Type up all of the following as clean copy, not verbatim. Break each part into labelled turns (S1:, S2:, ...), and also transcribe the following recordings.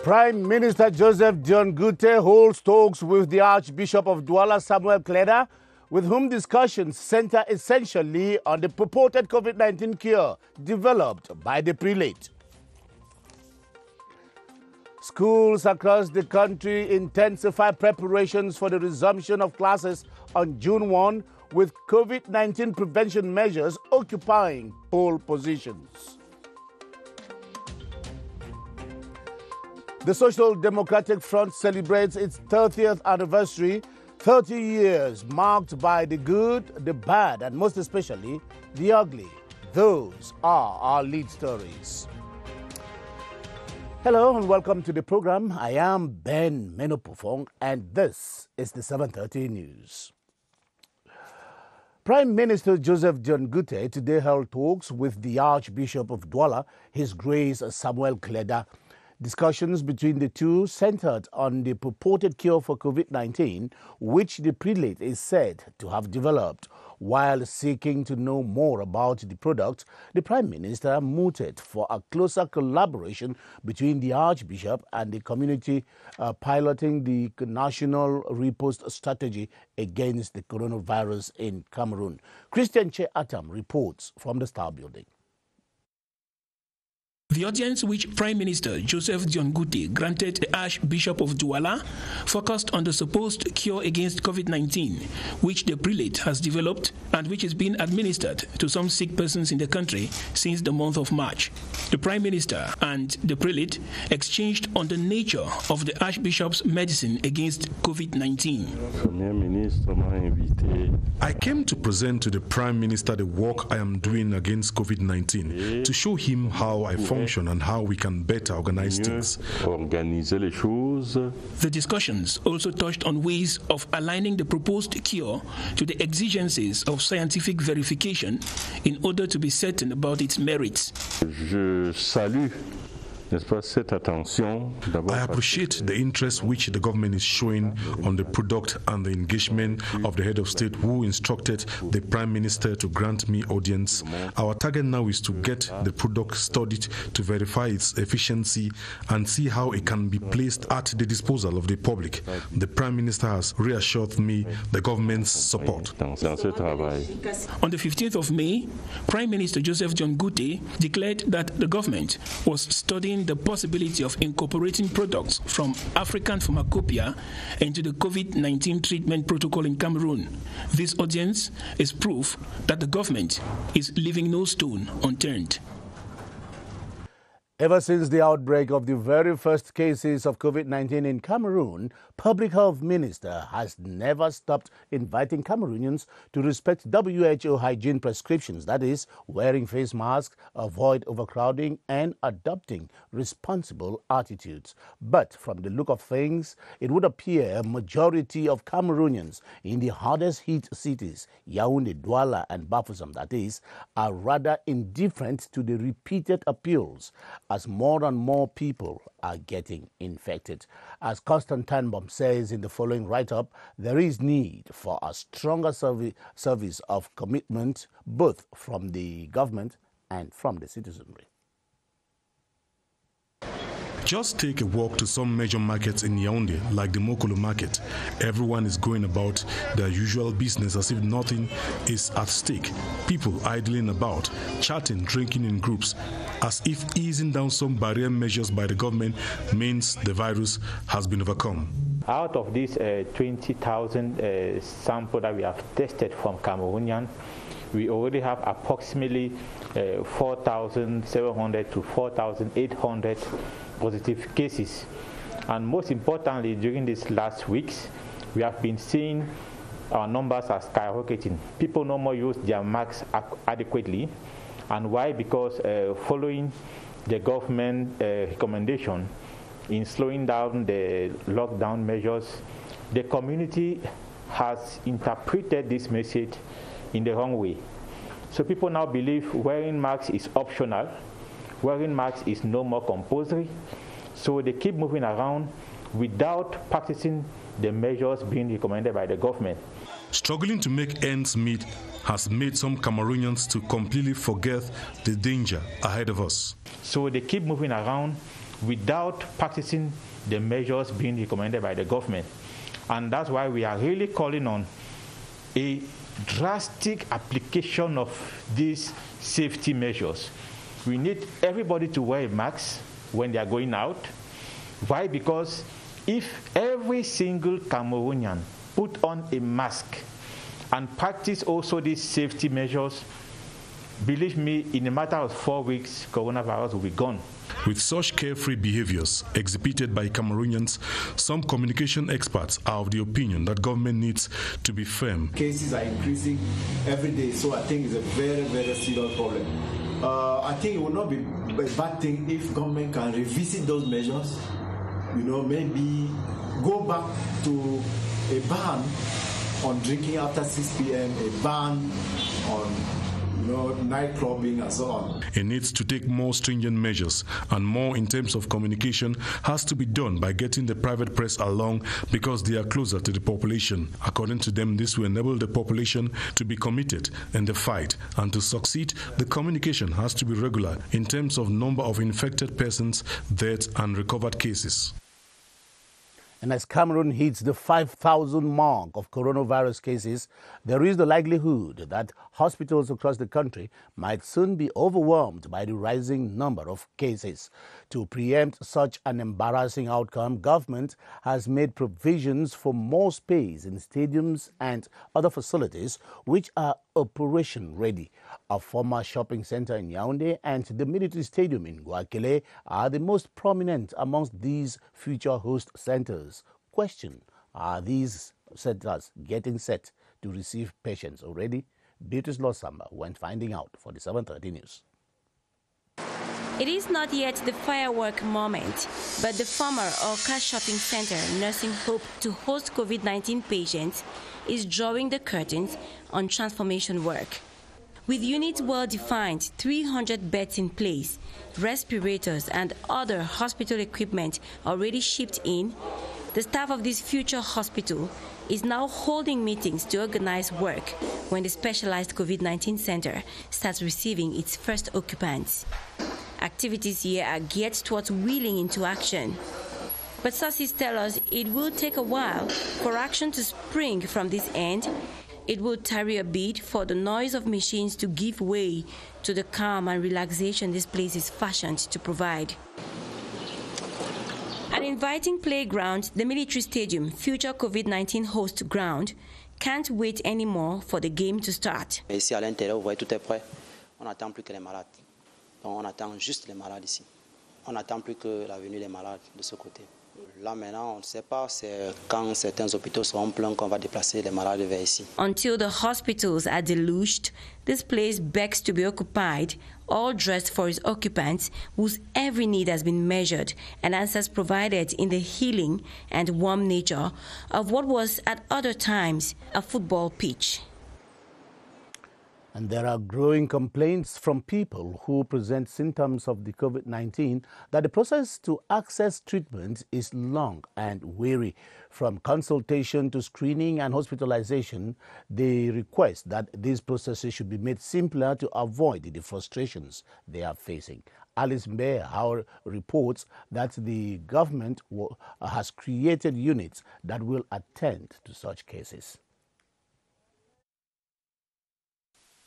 S1: Prime Minister Joseph NGUTE holds talks with the Archbishop of Douala, Samuel KLEDA, with whom discussions center essentially on the purported COVID-19 cure developed by the prelate. Schools across the country intensify preparations for the resumption of classes on June 1, with COVID-19 prevention measures occupying pole positions. The Social Democratic Front celebrates its 30th anniversary, 30 years marked by the good, the bad, and most especially the ugly. Those are our lead stories. Hello and welcome to the program. I am Ben Menopofong and this is the 7:30 News. Prime Minister Joseph NGUTE today held talks with the Archbishop of Douala, His Grace Samuel KLEDA. Discussions between the two centered on the purported cure for COVID-19, which the prelate is said to have developed. While seeking to know more about the product, the Prime Minister mooted for a closer collaboration between the Archbishop and the community piloting the national riposte strategy against the coronavirus in Cameroon. Christian Che Atam reports from the Star Building.
S2: The audience which Prime Minister Joseph NGUTE granted the Archbishop of Douala focused on the supposed cure against COVID-19, which the prelate has developed and which is being administered to some sick persons in the country since the month of March. The Prime Minister and the prelate exchanged on the nature of the Archbishop's medicine against COVID-19.
S3: I came to present to the Prime Minister the work I am doing against COVID-19, to show him how I function and how we can better organize things.
S2: The discussions also touched on ways of aligning the proposed cure to the exigencies of scientific verification in order to be certain about its merits.
S3: I appreciate the interest which the government is showing on the product and the engagement of the head of state who instructed the Prime Minister to grant me audience. Our target now is to get the product studied to verify its efficiency and see how it can be placed at the disposal of the public. The Prime Minister has reassured me the government's support.
S2: On the 15th of May, Prime Minister Joseph NGUTE declared that the government was studying the possibility of incorporating products from African pharmacopoeia into the COVID-19 treatment protocol in Cameroon. This audience is proof that the government is leaving no stone unturned.
S1: Ever since the outbreak of the very first cases of COVID-19 in Cameroon, Public Health Minister has never stopped inviting Cameroonians to respect WHO hygiene prescriptions, that is, wearing face masks, avoid overcrowding, and adopting responsible attitudes. But from the look of things, it would appear a majority of Cameroonians in the hardest hit cities, Yaoundé, Douala, and Bafoussam, that is, are rather indifferent to the repeated appeals as more and more people are getting infected. As Constantine Bomb says in the following write-up, there is need for a stronger service of commitment both from the government and from the citizenry.
S3: Just take a walk to some major markets in Yaoundé, like the Mokolo market. Everyone is going about their usual business as if nothing is at stake. People idling about, chatting, drinking in groups, as if easing down some barrier measures by the government means the virus has been overcome.
S4: Out of these 20,000 samples that we have tested from Cameroonian, we already have approximately 4,700 to 4,800 positive cases. And most importantly, during these last weeks, we have been seeing our numbers are skyrocketing. People no more use their masks adequately. And why? Because following the government recommendation in slowing down the lockdown measures, the community has interpreted this message in the wrong way. So people now believe wearing masks is optional. Wearing masks is no more compulsory, so they keep moving around without practicing the measures being recommended by the government.
S3: Struggling to make ends meet has made some Cameroonians to completely forget the danger ahead of us.
S4: So they keep moving around without practicing the measures being recommended by the government. And that's why we are really calling on a drastic application of these safety measures. We need everybody to wear a mask when they are going out. Why? Because if every single Cameroonian put on a mask and practice also these safety measures, believe me, in a matter of 4 weeks, coronavirus will be gone.
S3: With such carefree behaviors exhibited by Cameroonians, some communication experts are of the opinion that government needs to be firm.
S5: Cases are increasing every day, so I think it's a very, very serious problem. I think it would not be a bad thing if government can revisit those measures, maybe go back to a ban on drinking after 6 p.m., a ban on night clubbing and so on.
S3: It needs to take more stringent measures, and more in terms of communication has to be done by getting the private press along because they are closer to the population. According to them, this will enable the population to be committed in the fight, and to succeed, the communication has to be regular in terms of number of infected persons, deaths and recovered cases.
S1: And as Cameroon hits the 5,000 mark of coronavirus cases, there is the likelihood that hospitals across the country might soon be overwhelmed by the rising number of cases. To preempt such an embarrassing outcome, government has made provisions for more space in stadiums and other facilities which are operation ready. A former shopping center in Yaoundé and the military stadium in Guakele are the most prominent amongst these future host centers. Question: are these centers getting set to receive patients already? Beatrice Losamba went finding out for the 7:30 News.
S6: It is not yet the firework moment, but the former Orca Shopping Center nursing hope to host COVID-19 patients is drawing the curtains on transformation work. With units well defined, 300 beds in place, respirators and other hospital equipment already shipped in, the staff of this future hospital is now holding meetings to organize work when the specialized COVID-19 center starts receiving its first occupants. Activities here are geared towards wheeling into action. But sources tell us it will take a while for action to spring from this end. It will tarry a bit for the noise of machines to give way to the calm and relaxation this place is fashioned to provide. An inviting playground, the military stadium, future COVID-19 host ground, can't wait anymore for the game to start.
S7: Ici à l'intérieur, vous voyez, tout est prêt. On n'attend plus que les malades. Donc on attend juste les malades ici. On n'attend plus que la venue des malades de ce côté. Là maintenant, on ne sait pas, c'est quand certains hôpitaux seront pleins qu'on va déplacer les malades vers ici.
S6: Until the hospitals are deluged, this place begs to be occupied, all dressed for its occupants, whose every need has been measured and answers provided in the healing and warm nature of what was at other times a football pitch.
S1: And there are growing complaints from people who present symptoms of the COVID-19 that the process to access treatment is long and weary. From consultation to screening and hospitalization, they request that these processes should be made simpler to avoid the frustrations they are facing. Alice Mbeya reports that the government has created units that will attend to such cases.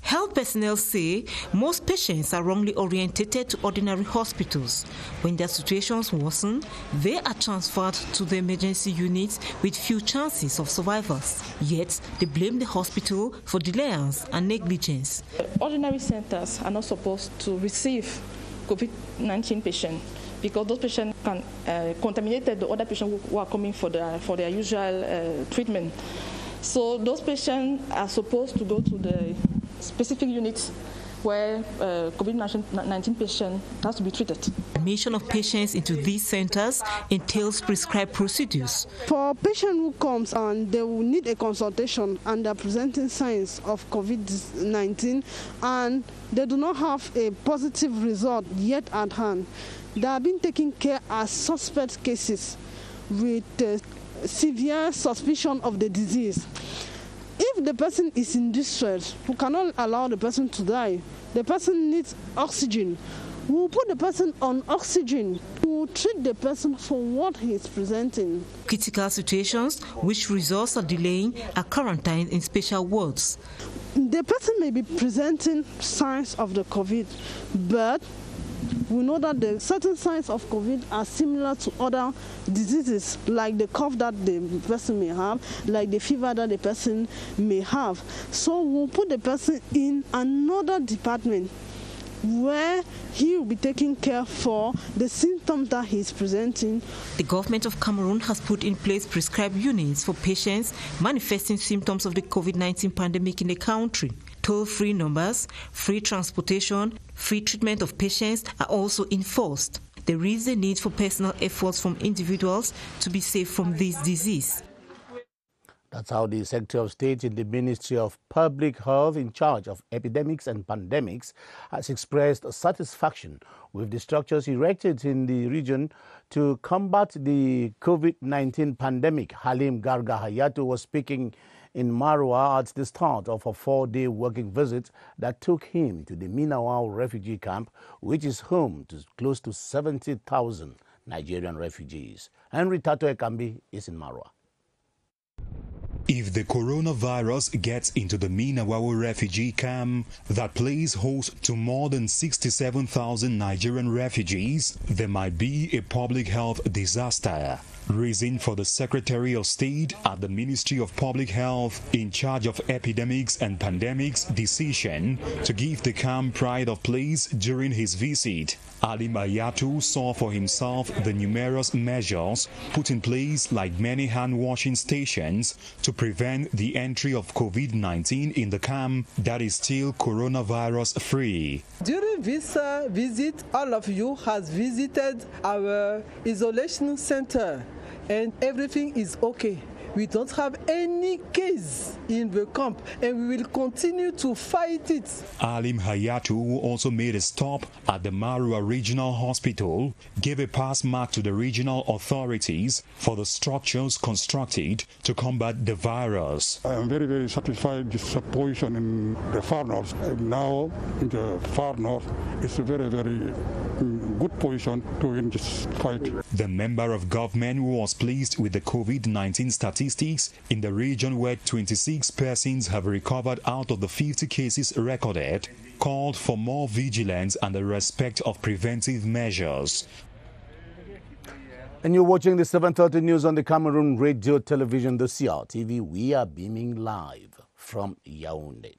S8: Health personnel say most patients are wrongly orientated to ordinary hospitals. When their situations worsen, they are transferred to the emergency units with few chances of survivors. Yet, they blame the hospital for delays and negligence.
S9: Ordinary centers are not supposed to receive COVID-19 patients because those patients can contaminate the other patients who are coming for their usual treatment. So those patients are supposed to go to the specific units where COVID-19 patient has to be treated.
S8: Admission of patients into these centers entails prescribed procedures.
S10: For a patient who comes and they will need a consultation and they're presenting signs of COVID-19 and they do not have a positive result yet at hand, they are being taken care as suspect cases with severe suspicion of the disease. If the person is in distress, we cannot allow the person to die. The person needs oxygen. We'll put the person on oxygen. We'll treat the person for what he is presenting.
S8: Critical situations, which results are delaying, are quarantined in special wards.
S10: The person may be presenting signs of the COVID, but we know that the certain signs of COVID are similar to other diseases, like the cough that the person may have, like the fever that the person may have. So we'll put the person in another department where he will be taking care for the symptoms that he is presenting.
S8: The government of Cameroon has put in place prescribed units for patients manifesting symptoms of the COVID-19 pandemic in the country. Toll-free numbers, free transportation, free treatment of patients are also enforced. There is a need for personal efforts from individuals to be safe from this disease.
S1: That's how the Secretary of State in the Ministry of Public Health in charge of epidemics and pandemics has expressed satisfaction with the structures erected in the region to combat the COVID-19 pandemic. Halim Garga Hayatou was speaking in Marwa at the start of a 4-day working visit that took him to the Minawao refugee camp, which is home to close to 70,000 Nigerian refugees. Henry Tato Ekambi is in Marwa.
S11: If the coronavirus gets into the Minawao refugee camp that plays host to more than 67,000 Nigerian refugees, there might be a public health disaster. Reason for the Secretary of State at the Ministry of Public Health in charge of epidemics and pandemics decision to give the camp pride of place during his visit. Halim Hayatou saw for himself the numerous measures put in place, like many hand-washing stations, to prevent the entry of COVID-19 in the camp that is still coronavirus-free.
S12: During this visit, all of you has visited our isolation center, and everything is okay. We don't have any case in the camp, and we will continue to fight it.
S11: Halim Hayatou also made a stop at the Marwa Regional Hospital, gave a pass mark to the regional authorities for the structures constructed to combat the virus.
S13: I am very, very satisfied with this position in the far north. Now in the far north, it's a very, very good position to win this fight.
S11: The member of government was pleased with the COVID-19 statistics in the region, where 26 persons have recovered out of the 50 cases recorded, called for more vigilance and the respect of preventive measures.
S1: And you're watching the 7:30 news on the Cameroon Radio Television, the CRTV. We are beaming live from Yaoundé.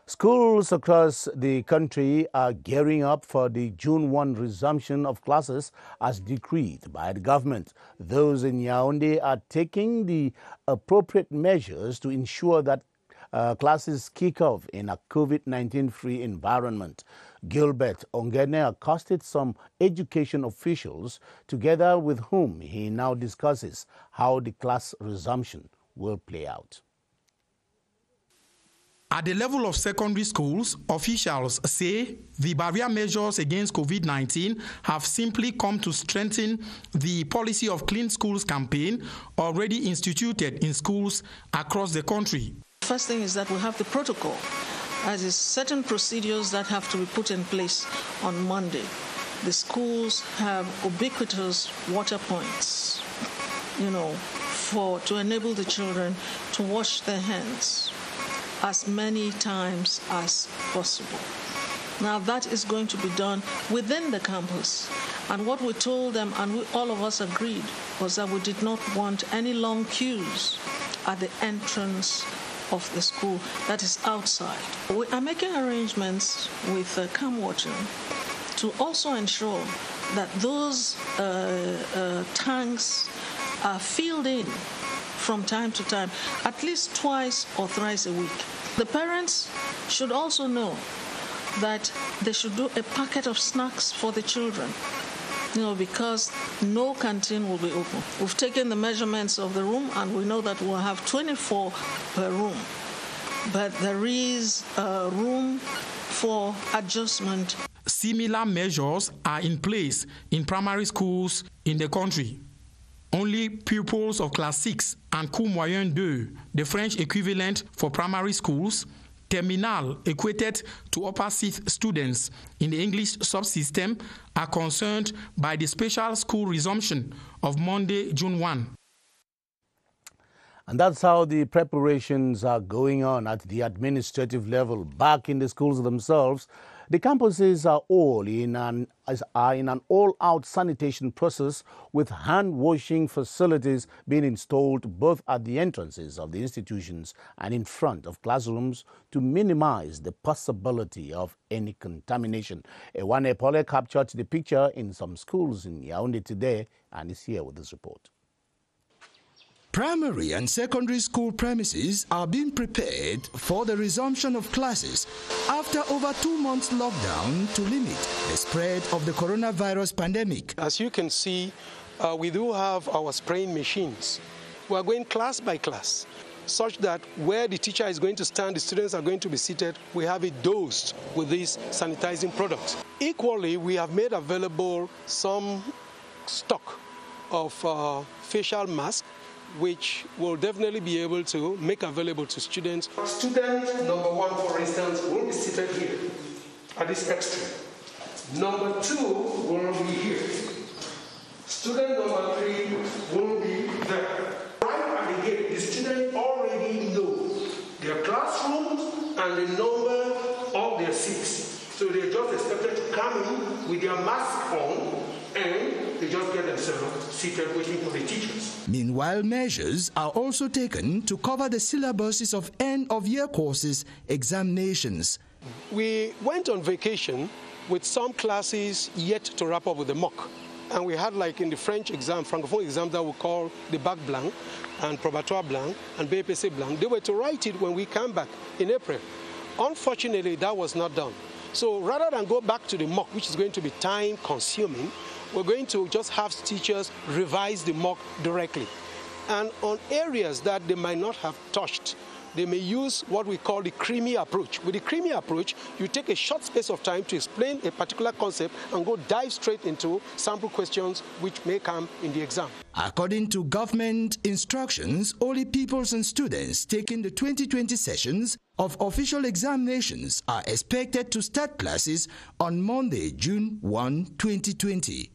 S1: Schools across the country are gearing up for the June 1 resumption of classes as decreed by the government. Those in Yaoundé are taking the appropriate measures to ensure that classes kick off in a COVID-19-free environment. Gilbert Ongene accosted some education officials, together with whom he now discusses how the class resumption will play out.
S14: At the level of secondary schools, officials say the barrier measures against COVID-19 have simply come to strengthen the policy of Clean Schools campaign already instituted in schools across the country.
S15: First thing is that we have the protocol, as is certain procedures that have to be put in place on Monday. The schools have ubiquitous water points, to enable the children to wash their hands as many times as possible. Now that is going to be done within the campus. And what we told them, and all of us agreed, was that we did not want any long queues at the entrance of the school, that is outside. We are making arrangements with CamWater to also ensure that those tanks are filled in from time to time, at least twice or thrice a week. The parents should also know that they should do a packet of snacks for the children, because no canteen will be open. We've taken the measurements of the room, and we know that we'll have 24 per room. But there is room for adjustment.
S14: Similar measures are in place in primary schools in the country. Only pupils of Class 6 and Cours Moyen 2, the French equivalent for primary schools, Terminal equated to upper 6th students in the English subsystem are concerned by the special school resumption of Monday, June 1.
S1: And that's how the preparations are going on at the administrative level. Back in the schools themselves, the campuses are in an all-out sanitation process, with hand-washing facilities being installed both at the entrances of the institutions and in front of classrooms to minimize the possibility of any contamination. Ewane Pole captured the picture in some schools in Yaoundé today and is here with this report.
S16: Primary and secondary school premises are being prepared for the resumption of classes after over 2 months lockdown to limit the spread of the coronavirus pandemic.
S17: As you can see, we do have our spraying machines. We are going class by class, such that where the teacher is going to stand, the students are going to be seated. We have it dosed with these sanitizing products. Equally, we have made available some stock of facial masks, which will definitely be able to make available to students. Student number 1, for instance, will be seated here at this extreme. Number 2 will be here. Student number 3 will be there. Right at the gate, the students already know their classrooms and the number of their seats. So they're just expected to come in with their mask on, and they just get themselves seated waiting for the teachers.
S16: Meanwhile, measures are also taken to cover the syllabuses of end-of-year courses examinations.
S17: We went on vacation with some classes yet to wrap up with the mock. And we had, like in the French exam, Francophone exam, that we call the bac blanc and probatoire blanc and BPC blanc. They were to write it when we came back in April. Unfortunately, that was not done. So rather than go back to the mock, which is going to be time-consuming, we're going to just have teachers revise the mock directly. And on areas that they might not have touched, they may use what we call the creamy approach. With the creamy approach, you take a short space of time to explain a particular concept and go dive straight into sample questions which may come in the exam.
S16: According to government instructions, only pupils and students taking the 2020 sessions of official examinations are expected to start classes on Monday, June 1, 2020.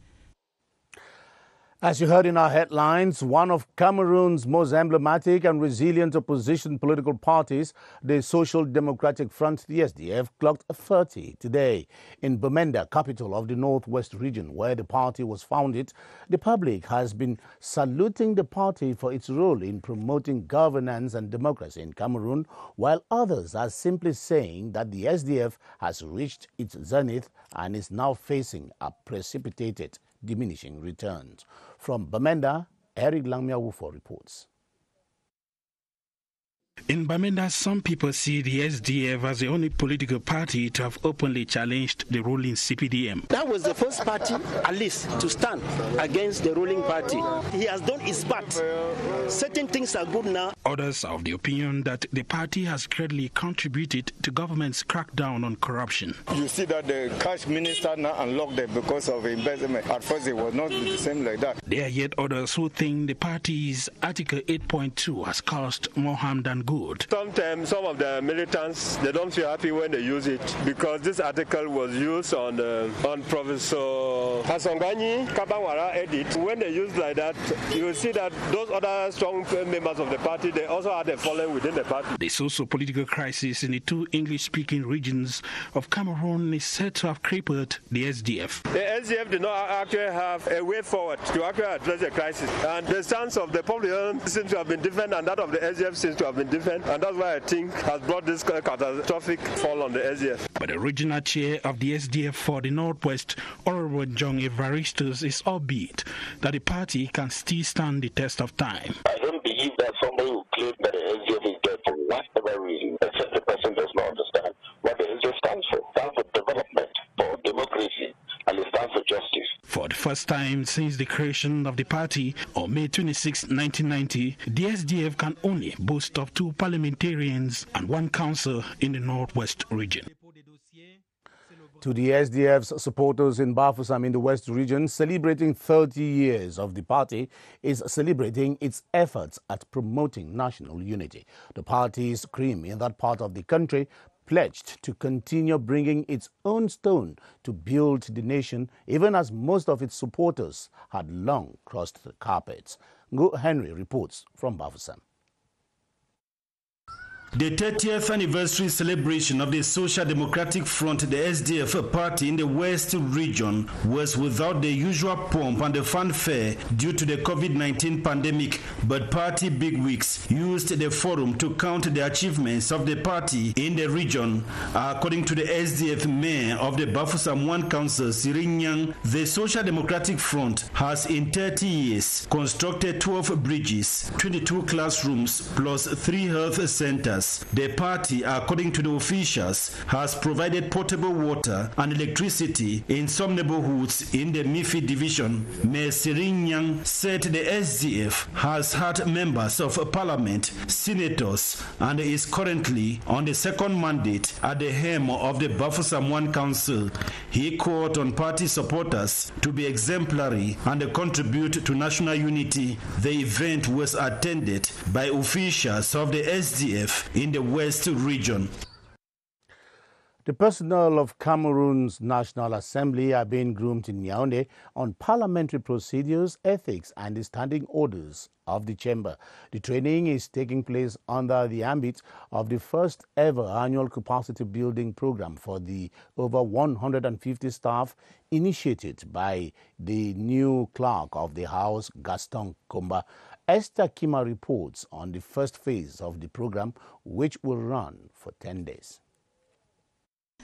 S1: As you heard in our headlines, one of Cameroon's most emblematic and resilient opposition political parties, the Social Democratic Front, the SDF, clocked 30 today. In Bamenda, capital of the Northwest region, where the party was founded, the public has been saluting the party for its role in promoting governance and democracy in Cameroon, while others are simply saying that the SDF has reached its zenith and is now facing a precipitated diminishing returns. From Bamenda, Eric Langmiawufo reports.
S2: In Bamenda, some people see the SDF as the only political party to have openly challenged the ruling CPDM.
S18: That was the first party, at least, to stand against the ruling party. He has done his part. Certain things are good now.
S2: Others are of the opinion that the party has greatly contributed to government's crackdown on corruption.
S19: You see that the cash minister now unlocked them because of investment. At first it was not the same like that.
S2: There are yet others who think the party's Article 8.2 has caused more harm than good.
S20: Sometimes some of the militants, they don't feel happy when they use it because this article was used on Professor Hasongani Kabangwara edit. When they use like that, you will see that those other strong members of the party, they also had a following within the party.
S2: The socio-political crisis in the two English-speaking regions of Cameroon is said to have crippled the SDF.
S20: The SDF did not actually have a way forward to actually address the crisis. And the stance of the public seems to have been different, and that of the SDF seems to have been different. And that's why I think has brought this catastrophic fall on the SDF.
S2: But the regional chair of the SDF for the Northwest, Honorable John Evaristus, is upbeat that the party can still stand the test of time.
S21: I don't believe that somebody will claim that the SDF is dead for whatever reason, except the person does not understand what the SDF stands for. It stands for development, for democracy, and it stands for justice.
S2: For the first time since the creation of the party on May 26, 1990, the SDF can only boast of 2 parliamentarians and 1 council in the Northwest region.
S1: To the SDF's supporters in Bafoussam in the West region, celebrating 30 years of the party is celebrating its efforts at promoting national unity. The party's cream in that part of the country pledged to continue bringing its own stone to build the nation, even as most of its supporters had long crossed the carpets. NGUTE Henry reports from Bafoussam.
S4: The 30th anniversary celebration of the Social Democratic Front, the SDF party in the West region, was without the usual pomp and the fanfare due to the COVID-19 pandemic, but party bigwigs used the forum to count the achievements of the party in the region. According to the SDF mayor of the Bafoussam 1 Council, Sirinyang, the Social Democratic Front has in 30 years constructed 12 bridges, 22 classrooms, plus 3 health centers. The party, according to the officials, has provided potable water and electricity in some neighborhoods in the Mifi division. Mayor Sirinyang said the SDF has had members of parliament, senators, and is currently on the second mandate at the helm of the Bafoussam 1 Council. He called on party supporters to be exemplary and contribute to national unity. The event was attended by officials of the SDF in the West region.
S1: The personnel of Cameroon's National Assembly are being groomed in Yaoundé on parliamentary procedures, ethics, and the standing orders of the chamber. The training is taking place under the ambit of the first ever annual capacity building program for the over 150 staff initiated by the new clerk of the House, Gaston Komba. Esther Kima reports on the first phase of the program, which will run for 10 days.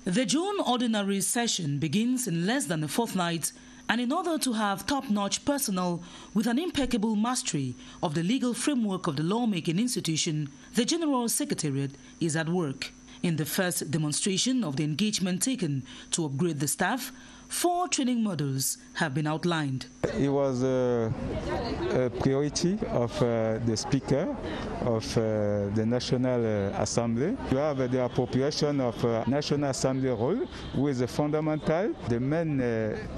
S22: The June ordinary session begins in less than a fortnight, and in order to have top-notch personnel with an impeccable mastery of the legal framework of the lawmaking institution, the General Secretariat is at work. In the first demonstration of the engagement taken to upgrade the staff, 4 training models have been outlined.
S23: It was a priority of the Speaker of the National Assembly. You have the appropriation of National Assembly role, who is fundamental. The main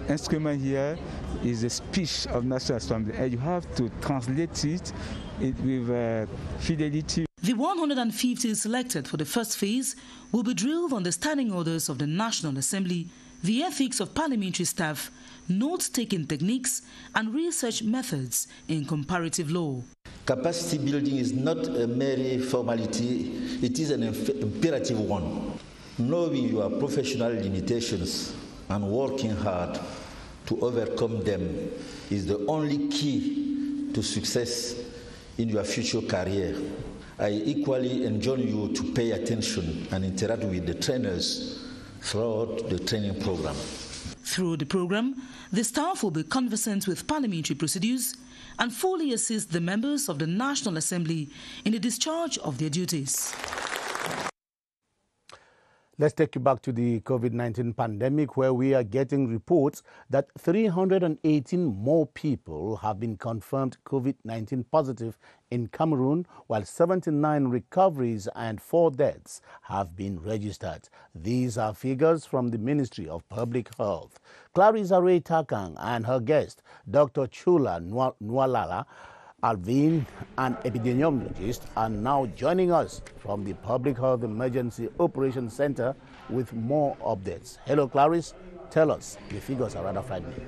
S23: instrument here is the speech of National Assembly, and you have to translate it with fidelity.
S22: The 150 selected for the first phase will be drilled on the standing orders of the National Assembly, the ethics of parliamentary staff, note-taking techniques, and research methods in comparative law.
S24: Capacity building is not a mere formality, it is an imperative one. Knowing your professional limitations and working hard to overcome them is the only key to success in your future career. I equally enjoin you to pay attention and interact with the trainers throughout the training program.
S22: Through the program, the staff will be conversant with parliamentary procedures and fully assist the members of the National Assembly in the discharge of their duties.
S1: Let's take you back to the COVID-19 pandemic, where we are getting reports that 318 more people have been confirmed COVID-19 positive in Cameroon, while 79 recoveries and 4 deaths have been registered. These are figures from the Ministry of Public Health. Clarissa Ray Takang and her guest, Dr. Chula Nwalala Alvin, an epidemiologist, are now joining us from the Public Health Emergency Operations Center with more updates. Hello, Clarice. Tell us, the figures are rather frightening.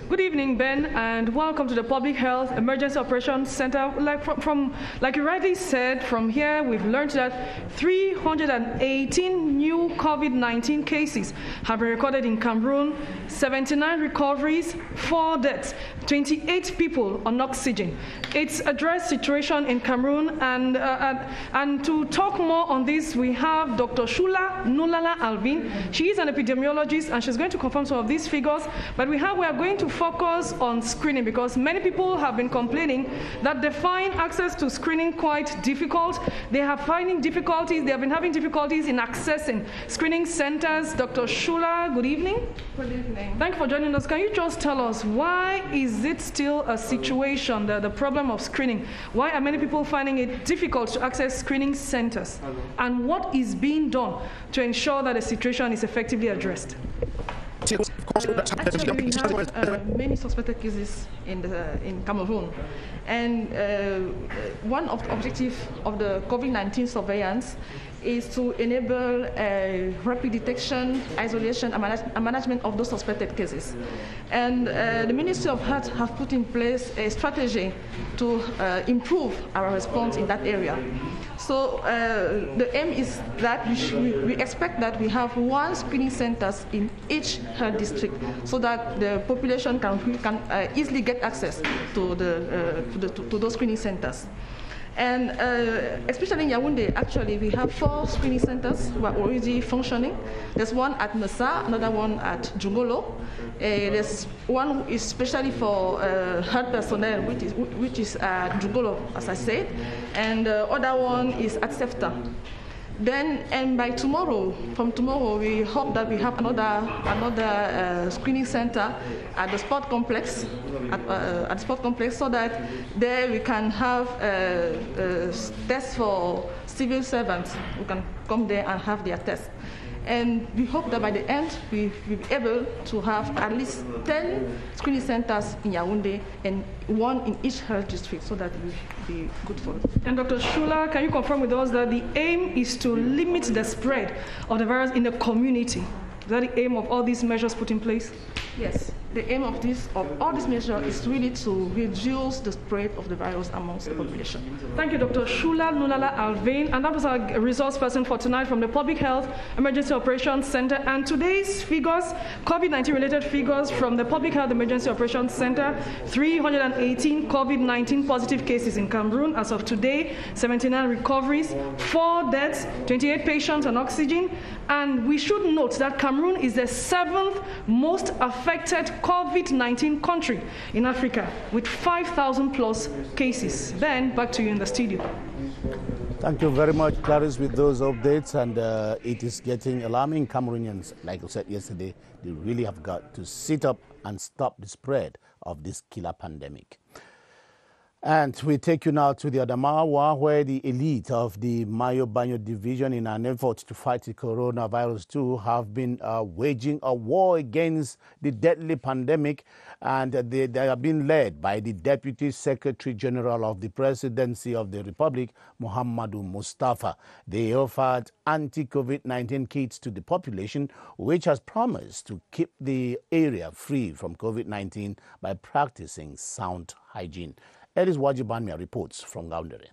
S9: Good evening, Ben, and welcome to the Public Health Emergency Operations Center. Like you rightly said, from here we've learned that 318 new COVID-19 cases have been recorded in Cameroon, 79 recoveries, 4 deaths, 28 people on oxygen. It's a dress situation in Cameroon, and to talk more on this, we have Dr. Chula Nwalala Alvin. She is an epidemiologist, and she's going to confirm some of these figures. But we are going to
S3: focus on screening because many people have been complaining that they find access to screening quite difficult. They have been having difficulties in accessing screening centers. Dr. Shula, good evening.
S9: Good evening.
S3: Thank you for joining us. Can you just tell us why is it still a situation, the problem of screening? Why are many people finding it difficult to access screening centers? And what is being done to ensure that the situation is effectively addressed?
S9: Actually, we have many suspected cases in Cameroon, and one of the objectives of the COVID-19 surveillance is to enable rapid detection, isolation, and management of those suspected cases. And the Ministry of Health have put in place a strategy to improve our response in that area. So the aim is that we expect that we have 1 screening centers in each health district, so that the population can easily get access to those screening centers. And especially in Yaoundé, actually, we have 4 screening centers who are already functioning. There's one at Messa, another one at Djungolo. There's one who is especially for health personnel, which is at Djungolo, as I said. And the other one is at SEFTA. Then, and by tomorrow, from tomorrow, we hope that we have another screening center at the sport complex, so that there we can have tests for civil servants who can come there and have their tests. And we hope that by the end, we'll be able to have at least 10 screening centers in Yaoundé and 1 in each health district, so that will be good for us.
S3: And Dr. Shula, can you confirm with us that the aim is to limit the spread of the virus in the community? Is that the aim of all these measures put in place?
S9: Yes. The aim of all these measures is really to reduce the spread of the virus amongst the population.
S3: Thank you, Dr. Shula Nulala Alvain. And that was our resource person for tonight from the Public Health Emergency Operations Center. And today's figures, COVID-19 related figures from the Public Health Emergency Operations Center: 318 COVID-19 positive cases in Cameroon as of today, 79 recoveries, 4 deaths, 28 patients on oxygen. And we should note that Cameroon is the 7th most affected COVID-19 country in Africa, with 5,000 plus cases. Ben, back to you in the studio.
S1: Thank you very much, Clarice, with those updates. And it is getting alarming. Cameroonians, like I said yesterday, they really have got to sit up and stop the spread of this killer pandemic. And we take you now to the Adamawa, where the elite of the Mayo Banyo division, in an effort to fight the coronavirus too, have been waging a war against the deadly pandemic. And they are being led by the Deputy Secretary General of the Presidency of the Republic, Muhammadu Mustafa. They offered anti-COVID-19 kits to the population, which has promised to keep the area free from COVID-19 by practicing sound hygiene. Elis Wajibanmia reports from Gaundere.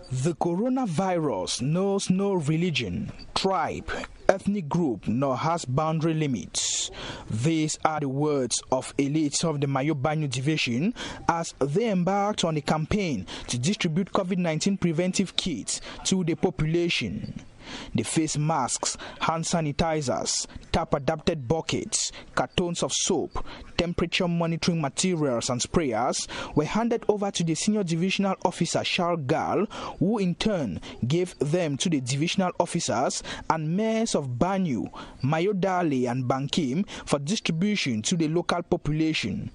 S5: The coronavirus knows no religion, tribe, ethnic group, nor has boundary limits. These are the words of elites of the Mayo Banyo division as they embarked on a campaign to distribute COVID-19 preventive kits to the population. The face masks, hand sanitizers, tap-adapted buckets, cartons of soap, temperature monitoring materials and sprayers were handed over to the senior divisional officer Charles Gal, who in turn gave them to the divisional officers and mayors of Banyu, Mayodale and Bankim for distribution to the local population.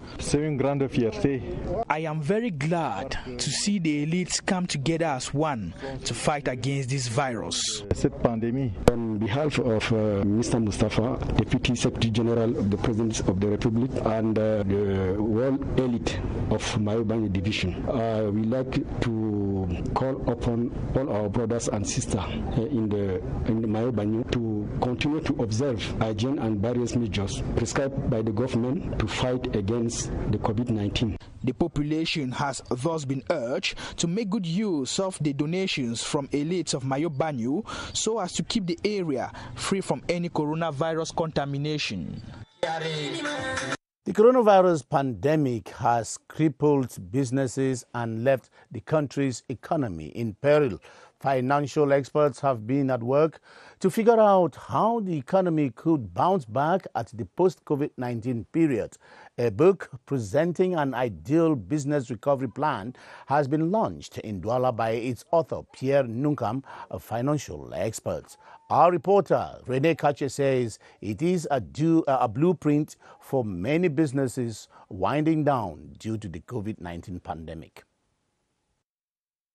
S5: I am very glad to see the elites come together as one to fight against this virus.
S6: On behalf of Mr. Mustafa, Deputy Secretary General of the President of the Republic, and the world elite of Mayo Banyo Division, we like to call upon all our brothers and sisters in the Mayo Banyo to continue to observe hygiene and various measures prescribed by the government to fight against the COVID-19.
S5: The population has thus been urged to make good use of the donations from elites of Mayo Banyo so as to keep the area free from any coronavirus contamination.
S1: The coronavirus pandemic has crippled businesses and left the country's economy in peril. Financial experts have been at work to figure out how the economy could bounce back at the post-COVID-19 period. A book presenting an ideal business recovery plan has been launched in Douala by its author, Pierre Nunkam, a financial expert. Our reporter, Rene Kache, says it is a blueprint for many businesses winding down due to the COVID-19 pandemic.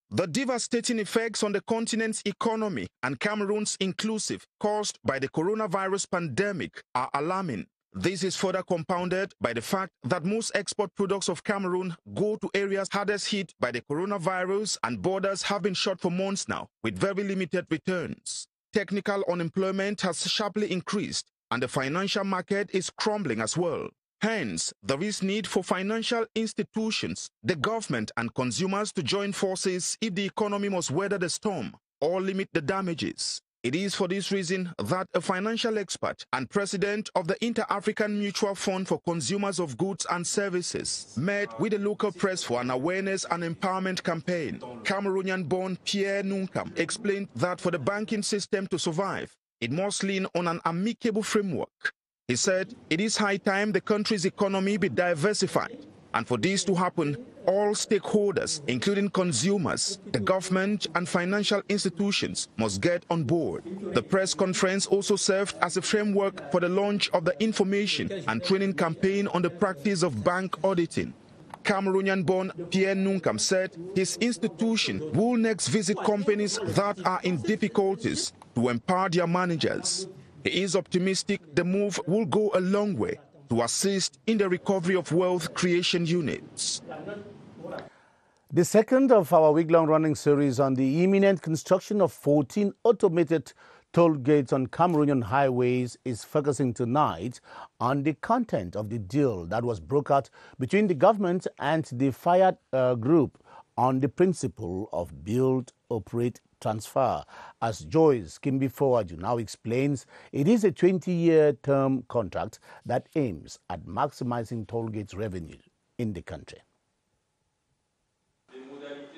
S7: The devastating effects on the continent's economy and Cameroon's inclusive caused by the coronavirus pandemic are alarming. This is further compounded by the fact that most export products of Cameroon go to areas hardest hit by the coronavirus, and borders have been shut for months now with very limited returns. Technical unemployment has sharply increased and the financial market is crumbling as well. Hence, there is need for financial institutions, the government and consumers to join forces if the economy must weather the storm or limit the damages. It is for this reason that a financial expert and president of the Inter-African Mutual Fund for Consumers of Goods and Services met with the local press for an awareness and empowerment campaign. Cameroonian-born Pierre Nunkam explained that for the banking system to survive, it must lean on an amicable framework. He said it is high time the country's economy be diversified, and for this to happen, all stakeholders, including consumers, the government and financial institutions, must get on board. The press conference also served as a framework for the launch of the information and training campaign on the practice of bank auditing. Cameroonian-born Pierre Nunkam said his institution will next visit companies that are in difficulties to empower their managers. He is optimistic the move will go a long way to assist in the recovery of wealth creation units.
S1: The second of our week-long running series on the imminent construction of 14 automated toll gates on Cameroonian highways is focusing tonight on the content of the deal that was brokered between the government and the fired group on the principle of build, operate, transfer. As Joyce Kimbi-Forward now explains, it is a 20-year term contract that aims at maximizing toll gates revenue in the country.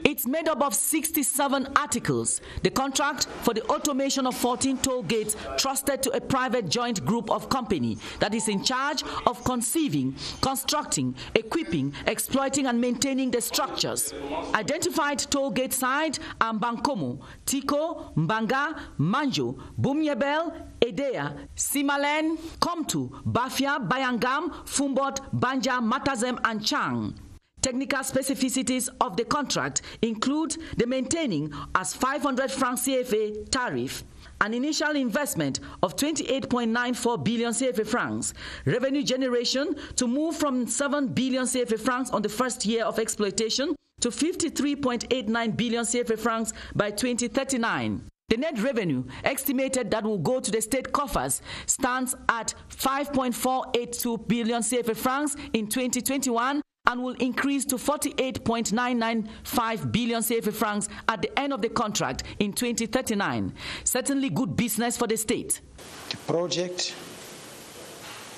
S22: It's made up of 67 articles. The contract for the automation of 14 toll gates trusted to a private joint group of company that is in charge of conceiving, constructing, equipping, exploiting and maintaining the structures. Identified toll gate site are Bankomo, Tiko, Mbanga, Manjo, Bumyebel, Edea, Simalen, Komtu, Bafia, Bayangam, Fumbot, Banja, Matazem and Chang. Technical specificities of the contract include the maintaining as 500 francs CFA tariff, an initial investment of 28.94 billion CFA francs, revenue generation to move from 7 billion CFA francs on the first year of exploitation to 53.89 billion CFA francs by 2039. The net revenue estimated that will go to the state coffers stands at 5.482 billion CFA francs in 2021 and will increase to 48.995 billion CFA francs at the end of the contract in 2039. Certainly good business for the state.
S8: The project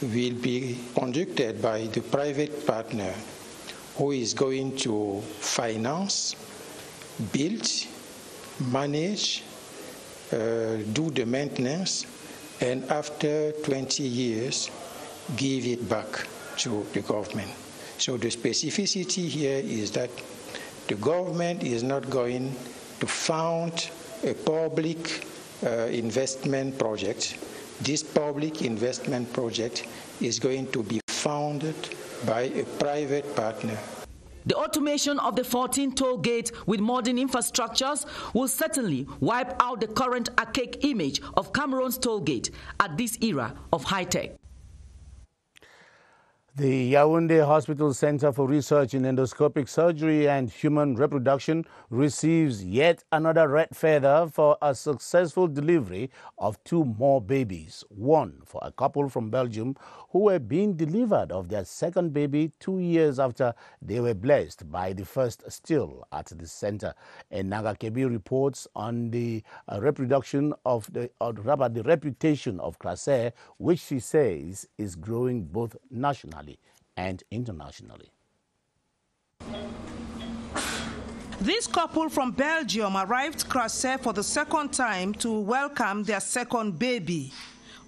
S8: will be conducted by the private partner who is going to finance, build, manage, do the maintenance, and after 20 years, give it back to the government. So the specificity here is that the government is not going to fund a public investment project. This public investment project is going to be funded by a private partner.
S22: The automation of the 14 toll gates with modern infrastructures will certainly wipe out the current archaic image of Cameroon's toll gate at this era of high-tech.
S1: The Yaoundé Hospital Center for Research in Endoscopic Surgery and Human Reproduction receives yet another red feather for a successful delivery of 2 more babies. One for a couple from Belgium who were being delivered of their second baby 2 years after they were blessed by the first still at the center. And Nagakebi reports on the reputation of Classe, which she says is growing both nationally and internationally.
S10: This couple from Belgium arrived Crasset for the second time to welcome their second baby.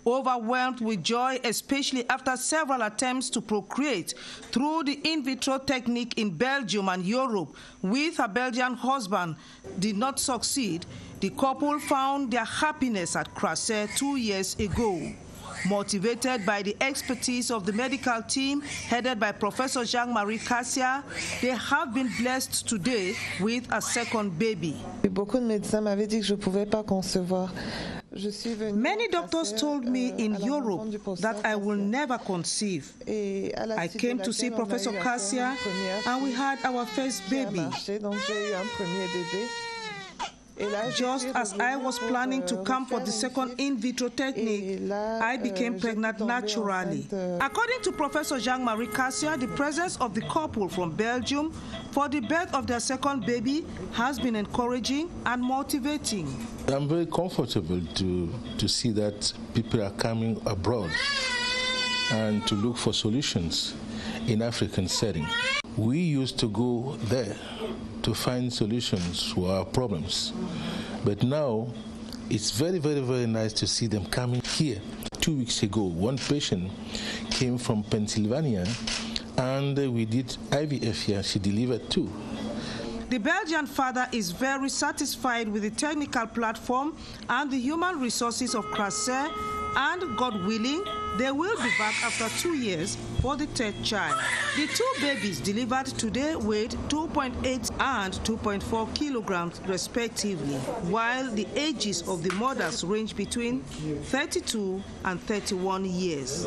S10: Overwhelmed with joy, especially after several attempts to procreate through the in vitro technique in Belgium and Europe with a Belgian husband did not succeed, the couple found their happiness at Crasset 2 years ago. Motivated by the expertise of the medical team headed by Professor Jean-Marie Cassia, they have been blessed today with a second baby.
S11: Beaucoup de médecins m'avaient dit que je ne pouvais pas concevoir.
S10: Many doctors told me in Europe that I will never conceive. I came to see Professor Cassia and we had our first baby. Just as I was planning to come for the second in vitro technique, I became pregnant naturally. According to Professor Jean-Marie Cassia, the presence of the couple from Belgium for the birth of their second baby has been encouraging and motivating.
S12: I'm very comfortable to see that people are coming abroad and to look for solutions in African setting. We used to go there to find solutions for our problems. But now, it's very, very, very nice to see them coming here. 2 weeks ago, one patient came from Pennsylvania, and we did IVF here. She delivered 2.
S10: The Belgian father is very satisfied with the technical platform and the human resources of Crasset, and God willing, they will be back after 2 years for the third child. The 2 babies delivered today weighed 2.8 and 2.4 kilograms respectively, while the ages of the mothers range between 32 and 31 years.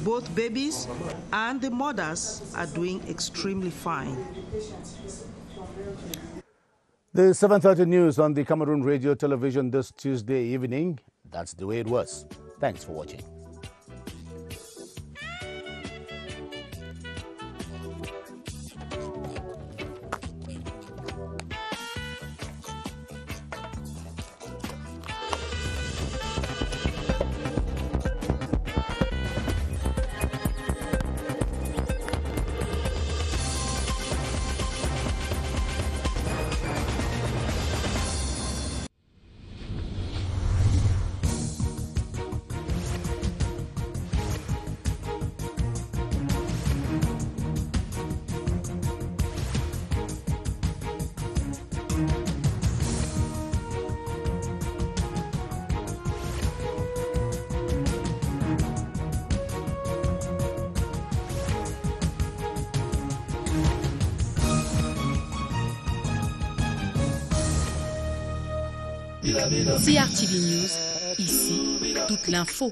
S10: Both babies and the mothers are doing extremely fine.
S1: The 7:30 news on the Cameroon Radio Television this Tuesday evening. That's the way it was. Thanks for watching.
S13: CRTV News, ici, toute l'info.